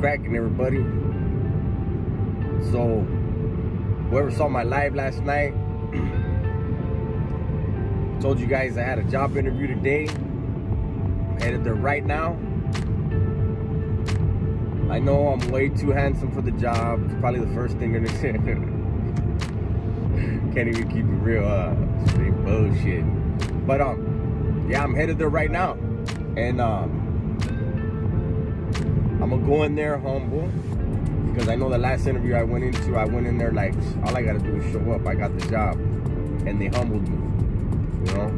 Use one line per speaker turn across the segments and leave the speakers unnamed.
cracking, everybody? So, whoever saw my live last night, told you guys I had a job interview today. I'm headed there right now. I know I'm way too handsome for the job. It's probably the first thing they're gonna say. Can't even keep it real, straight bullshit. But yeah, I'm headed there right now. And I'm gonna go in there humble, because I know the last interview I went in there like, all I gotta do is show up. I got the job, and they humbled me, you know.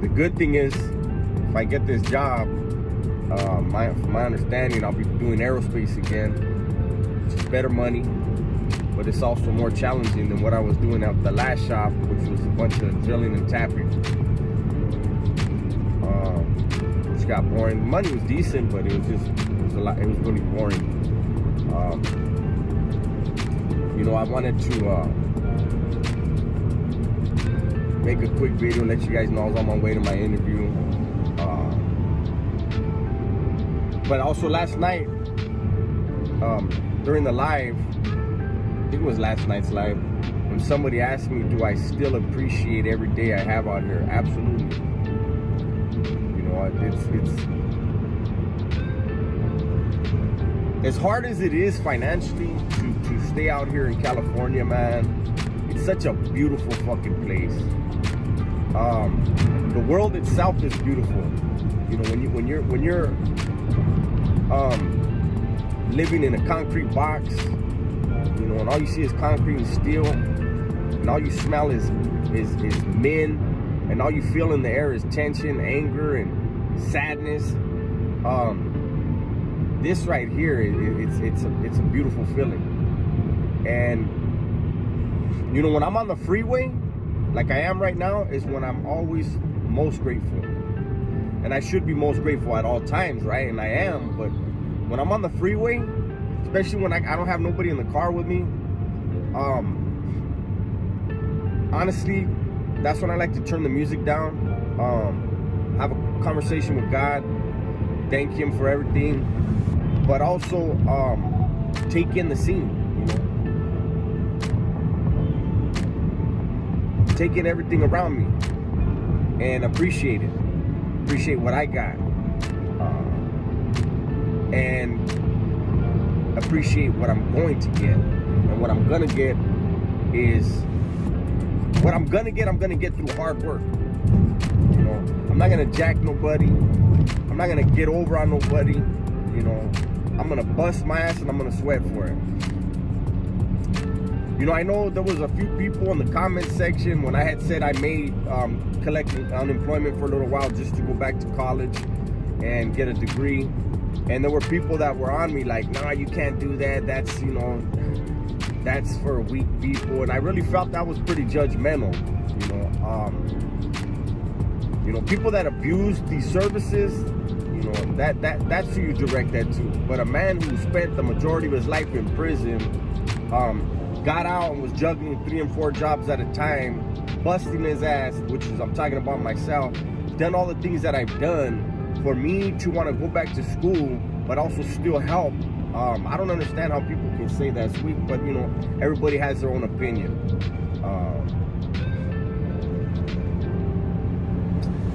The good thing is, if I get this job, from my understanding, I'll be doing aerospace again, which is better money, but it's also more challenging than what I was doing at the last shop, which was a bunch of drilling and tapping. Which got boring. Money was decent, but it was really boring. You know, I wanted to make a quick video and let you guys know I was on my way to my interview. But also last night, during the live, I think it was last night's live, when somebody asked me, do I still appreciate every day I have out here? Absolutely. You know, it's as hard as it is financially to stay out here in California, man. It's such a beautiful fucking place. The world itself is beautiful. You know, when you're living in a concrete box, you know, and all you see is concrete and steel, and all you smell is men, and all you feel in the air is tension, anger, and sadness. This right here, it's a beautiful feeling. And you know, when I'm on the freeway, like I am right now, is when I'm always most grateful. And I should be most grateful at all times, right? And I am, but when I'm on the freeway, especially when I don't have nobody in the car with me, honestly, that's when I like to turn the music down, have a conversation with God, thank Him for everything, but also take in the scene, you know, take in everything around me and appreciate it, appreciate what I got, and appreciate what I'm going to get. And what I'm gonna get is what I'm gonna get through hard work. You know, I'm not gonna jack nobody, I'm not gonna get over on nobody. You know, I'm gonna bust my ass and I'm gonna sweat for it. You know, I know there was a few people in the comment section when I had said I may collect unemployment for a little while just to go back to college and get a degree. And there were people that were on me like, nah, you can't do that. That's, you know, that's for weak people. And I really felt that was pretty judgmental. You know, people that abuse these services, you know, that's who you direct that to. But a man who spent the majority of his life in prison, got out and was juggling 3 and 4 jobs at a time, busting his ass, which is, I'm talking about myself, done all the things that I've done, for me to want to go back to school, but also still help. I don't understand how people can say that's weak, but you know, everybody has their own opinion.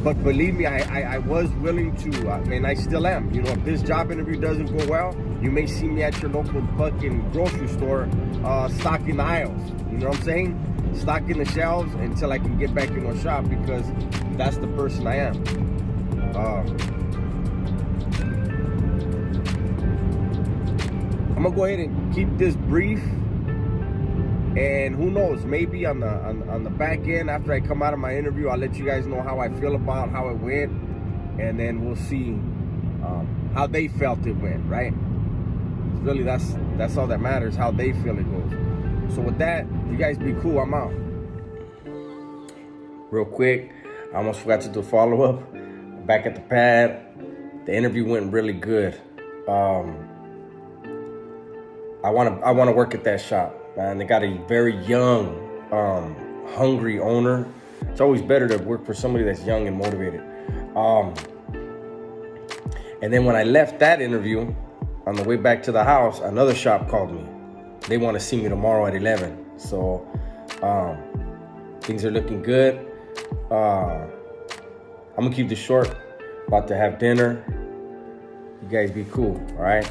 But believe me, I was willing to, and I still am. You know, if this job interview doesn't go well, you may see me at your local fucking grocery store, stocking the aisles. You know what I'm saying? Stocking the shelves until I can get back in my shop, because that's the person I am. I'm gonna go ahead and keep this brief, and who knows, maybe on the back end, after I come out of my interview, I'll let you guys know how I feel about how it went, and then we'll see how they felt it went, right? Really, that's all that matters, how they feel it goes. So with that, you guys be cool, I'm out. Real quick, I almost forgot to do a follow-up. Back at the pad, the interview went really good. I want to work at that shop, man. They got a very young, hungry owner. It's always better to work for somebody that's young and motivated. And then when I left that interview, on the way back to the house, another shop called me. They want to see me tomorrow at 11. So things are looking good. I'm gonna keep this short. About to have dinner. You guys be cool, all right?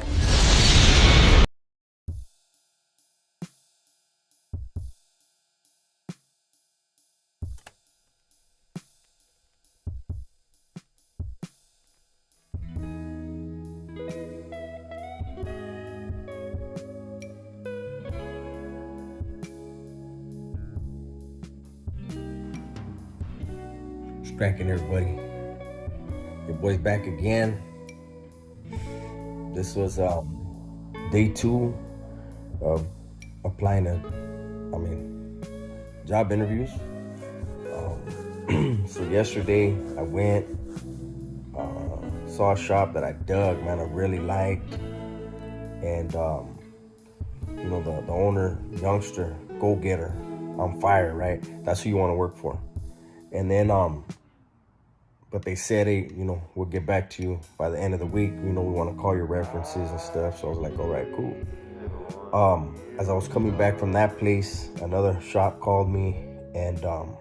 Cracking, everybody. Your boy's back again. This was day 2 of applying to, job interviews. So yesterday I went, saw a shop that I dug, man, I really liked. And the owner, youngster, go-getter, on fire, right? That's who you want to work for. And then but they said, hey, we'll get back to you by the end of the week. We want to call your references and stuff. So I was like, all right, cool. As I was coming back from that place, another shop called me. And so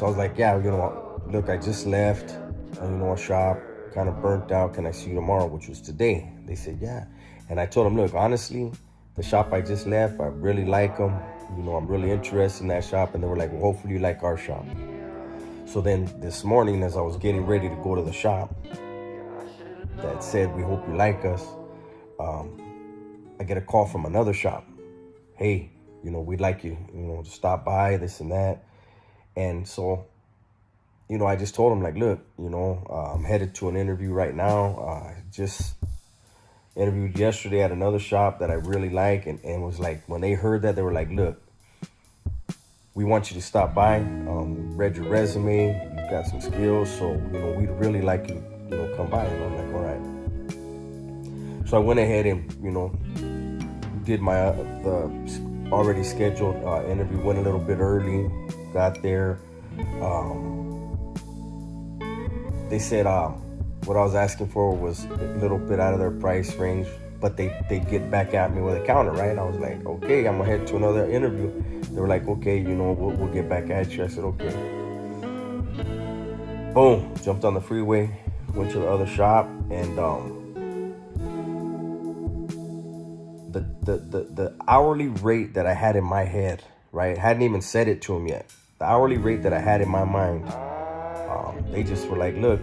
I was like, yeah, look, I just left, a shop, kind of burnt out. Can I see you tomorrow? Which was today. They said, yeah. And I told them, look, honestly, the shop I just left, I really like them. I'm really interested in that shop. And they were like, well, hopefully you like our shop. So then this morning, as I was getting ready to go to the shop that said, we hope you like us, I get a call from another shop. Hey, we'd like you, to stop by, this and that. And so, I just told them, like, look, I'm headed to an interview right now. I just interviewed yesterday at another shop that I really like. And was like, when they heard that, they were like, look, we want you to stop by. Read your resume. You've got some skills. So, we'd really like you, come by. And I'm like, all right. So I went ahead and, did my the already scheduled interview. Went a little bit early. Got there. They said what I was asking for was a little bit out of their price range. But they get back at me with a counter, right? I was like, okay, I'm gonna head to another interview. They were like, okay, we'll get back at you. I said, okay. Boom, jumped on the freeway, went to the other shop, and the hourly rate that I had in my head, right? Hadn't even said it to him yet. The hourly rate that I had in my mind, they just were like, look,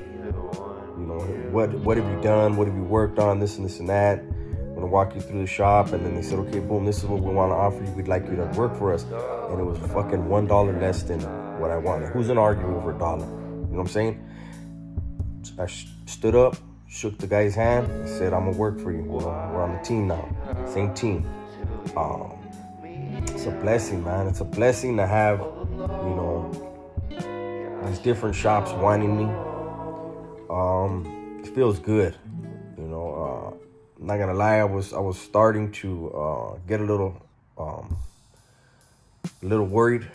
what have you done? What have you worked on? This and this and that. I'm gonna walk you through the shop. And then they said, okay, boom, this is what we want to offer you. We'd like you to work for us. And it was fucking $1 less than what I wanted. Who's gonna argue over $1? You know what I'm saying? I stood up, shook the guy's hand, and said, I'm gonna work for you. We're on the team now. Same team. It's a blessing, man. It's a blessing to have, these different shops wanting me. It feels good, I'm not gonna lie. I was starting to get a little worried.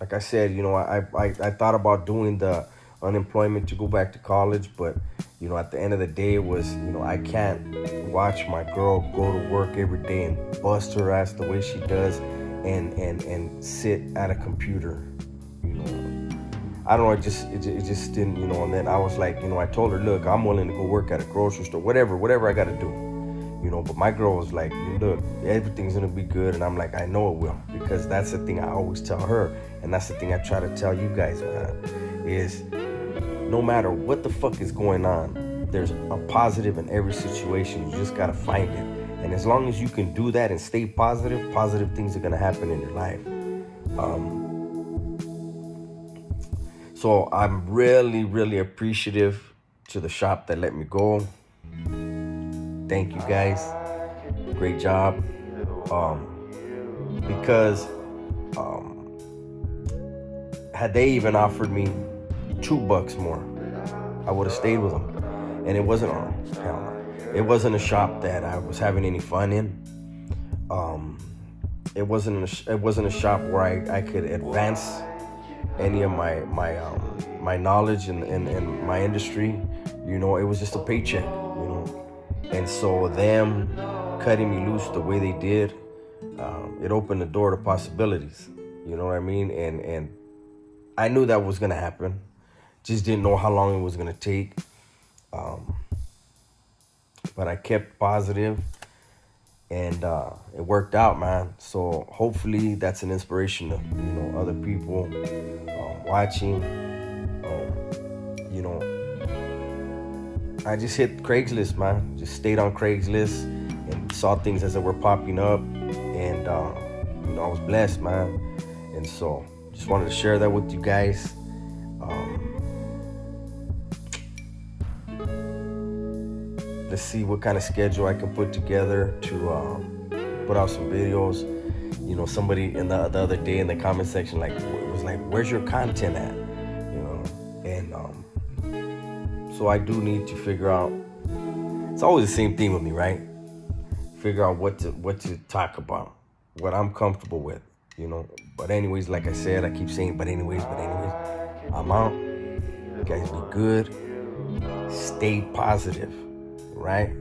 Like I said, I thought about doing the unemployment to go back to college, but at the end of the day, it was I can't watch my girl go to work every day and bust her ass the way she does, and sit at a computer. I don't know, it just didn't, and then I was like, I told her, look, I'm willing to go work at a grocery store, whatever I got to do, but my girl was like, look, everything's going to be good. And I'm like, I know it will, because that's the thing I always tell her. And that's the thing I try to tell you guys, man, is no matter what the fuck is going on, there's a positive in every situation. You just got to find it. And as long as you can do that and stay positive things are going to happen in your life. So I'm really, really appreciative to the shop that let me go. Thank you guys. Great job. Because had they even offered me $2 more, I would have stayed with them. And it wasn't it wasn't a shop that I was having any fun in. It wasn't a shop where I could advance any of my knowledge in my industry. You know, it was just a paycheck. You know, and so them cutting me loose the way they did, it opened the door to possibilities. You know what I mean? And I knew that was gonna happen. Just didn't know how long it was gonna take. Um, but I kept positive, and it worked out, man. So hopefully that's an inspiration to other people watching. You know, I just hit Craigslist, man. Just stayed on Craigslist and saw things as they were popping up, and I was blessed, man. And so just wanted to share that with you guys. Let's see what kind of schedule I can put together to put out some videos. You know, somebody in the other day in the comment section was like, "Where's your content at?" You know, and so I do need to figure out. It's always the same thing with me, right? Figure out what to talk about, what I'm comfortable with, you know. But anyways, like I said, I keep saying, but anyways, I'm out. You guys be good. Stay positive, right?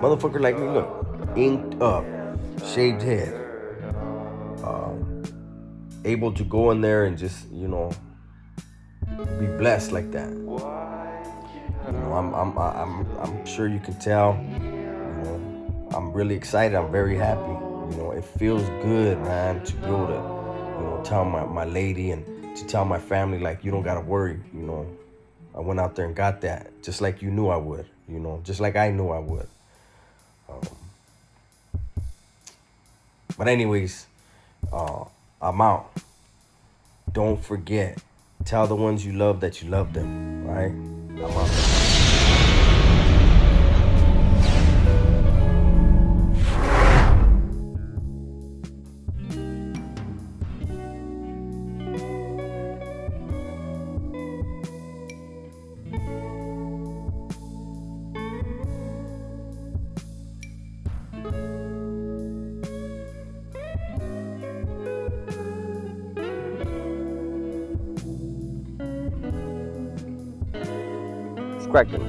Motherfucker like me, look, inked up, shaved head, able to go in there and just, be blessed like that. You know, I'm sure you can tell. You know, I'm really excited. I'm very happy. You know, it feels good, man, to be able to, tell my lady and to tell my family, like, you don't gotta worry. You know, I went out there and got that, just like you knew I would. You know, just like I knew I would. But anyways, I'm out. Don't forget, tell the ones you love that you love them, right? I'm out. Cracking.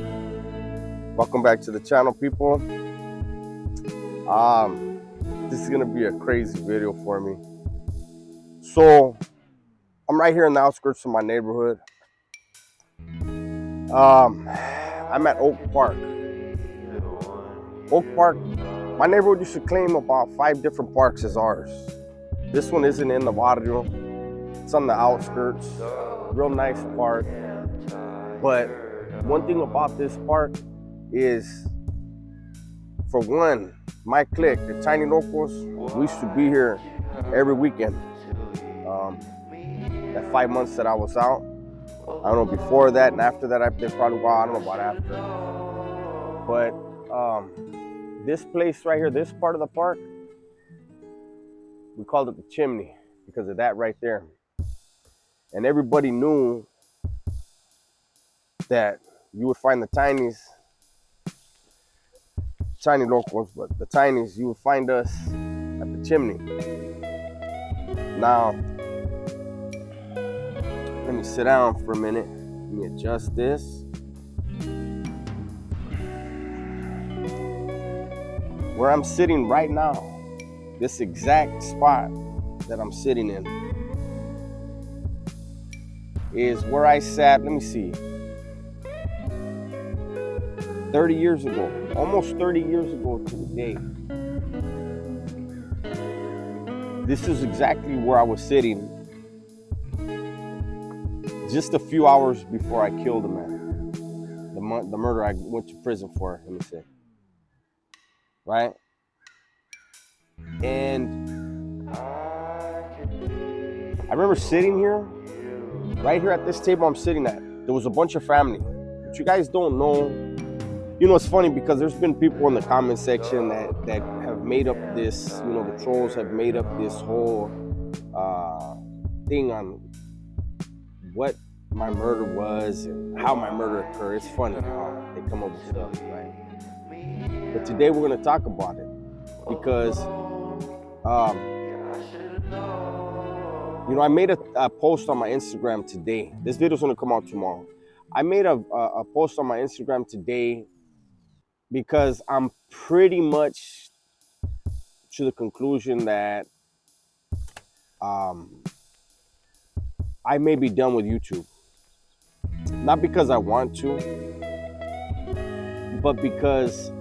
Welcome back to the channel, people. This is gonna be a crazy video for me. So I'm right here in the outskirts of my neighborhood. I'm at Oak Park. Oak Park, my neighborhood used to claim about 5 different parks as ours. This one isn't in the barrio. It's on the outskirts. Real nice park. But one thing about this park is, for one, my clique, the Tiny Locals, we used to be here every weekend. That 5 months that I was out, I don't know, before that and after that, they probably, well, I don't know about after. But this place right here, this part of the park, we called it the Chimney because of that right there. And everybody knew that you would find the Tiny Locals, but the Tinies, you would find us at the Chimney. Now, let me sit down for a minute. Let me adjust this. Where I'm sitting right now, this exact spot that I'm sitting in, is where I sat, let me see, 30 years ago, almost 30 years ago to the day. This is exactly where I was sitting just a few hours before I killed a man. The murder I went to prison for, let me say. Right? And I remember sitting here, right here at this table I'm sitting at. There was a bunch of family. But you guys don't know. You know, it's funny because there's been people in the comment section that have made up this, the trolls have made up this whole thing on what my murder was and how my murder occurred. It's funny how they come up with stuff, right? But today we're going to talk about it because You know, I made a post on my Instagram today. This video's gonna come out tomorrow. I made a post on my Instagram today because I'm pretty much to the conclusion that I may be done with YouTube. Not because I want to, but because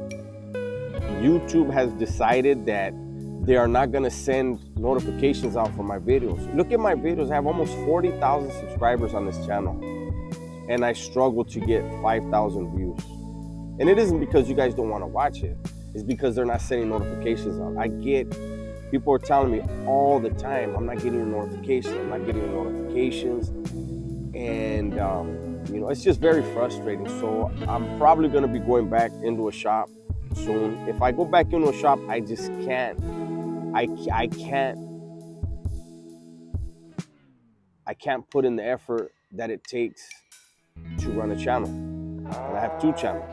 YouTube has decided that they are not gonna send notifications out for my videos. Look at my videos. I have almost 40,000 subscribers on this channel, and I struggle to get 5,000 views. And it isn't because you guys don't want to watch it. It's because they're not sending notifications out. I get, people are telling me all the time, I'm not getting a notification, I'm not getting notifications. And, you know, it's just very frustrating. So I'm probably going to be going back into a shop soon. If I go back into a shop, I just can't. I can't put in the effort that it takes to run a channel. And I have 2 channels.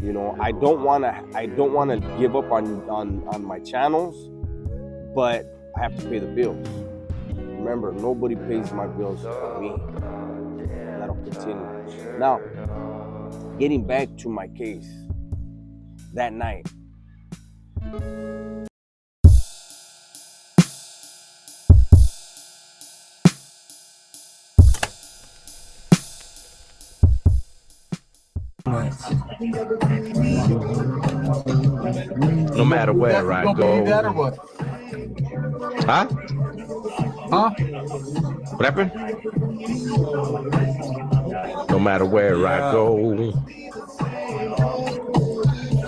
You know, I don't want to give up on my channels, but I have to pay the bills. Remember, nobody pays my bills but me. And that'll continue. Now, getting back to my case, that night,
no matter where I go.
That or what?
Huh?
Huh?
What happened? No matter where I go.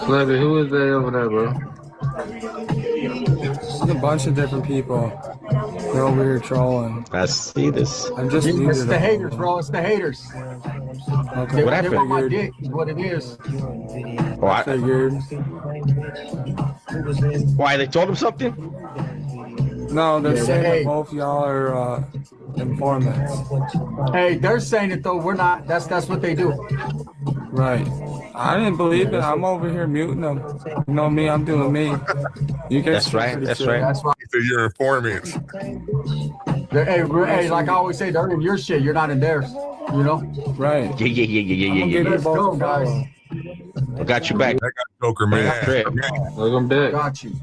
Slabby, who is that over there, bro?
There's a bunch of different people. They're over here trolling.
I see this.
I'm just
It's the haters, bro. It's the haters.
Okay.
What
They
happened?
want my dick is what it is.
Why?
Figured.
Why, they told him something?
No, they're saying
Hey.
that both y'all are informants.
Hey, they're saying it though. We're not. That's what they do.
Right. I didn't believe it. I'm over here muting them. You know me, I'm doing me. You guys
That's right, that's right.
That's right.
So you're informants.
Hey, like I always say, they're in your shit. You're not in theirs. You know.
Right.
Yeah.
Let's go, guys.
I got you back.
I got Joker, man.
Trip.
Welcome back.
Got you.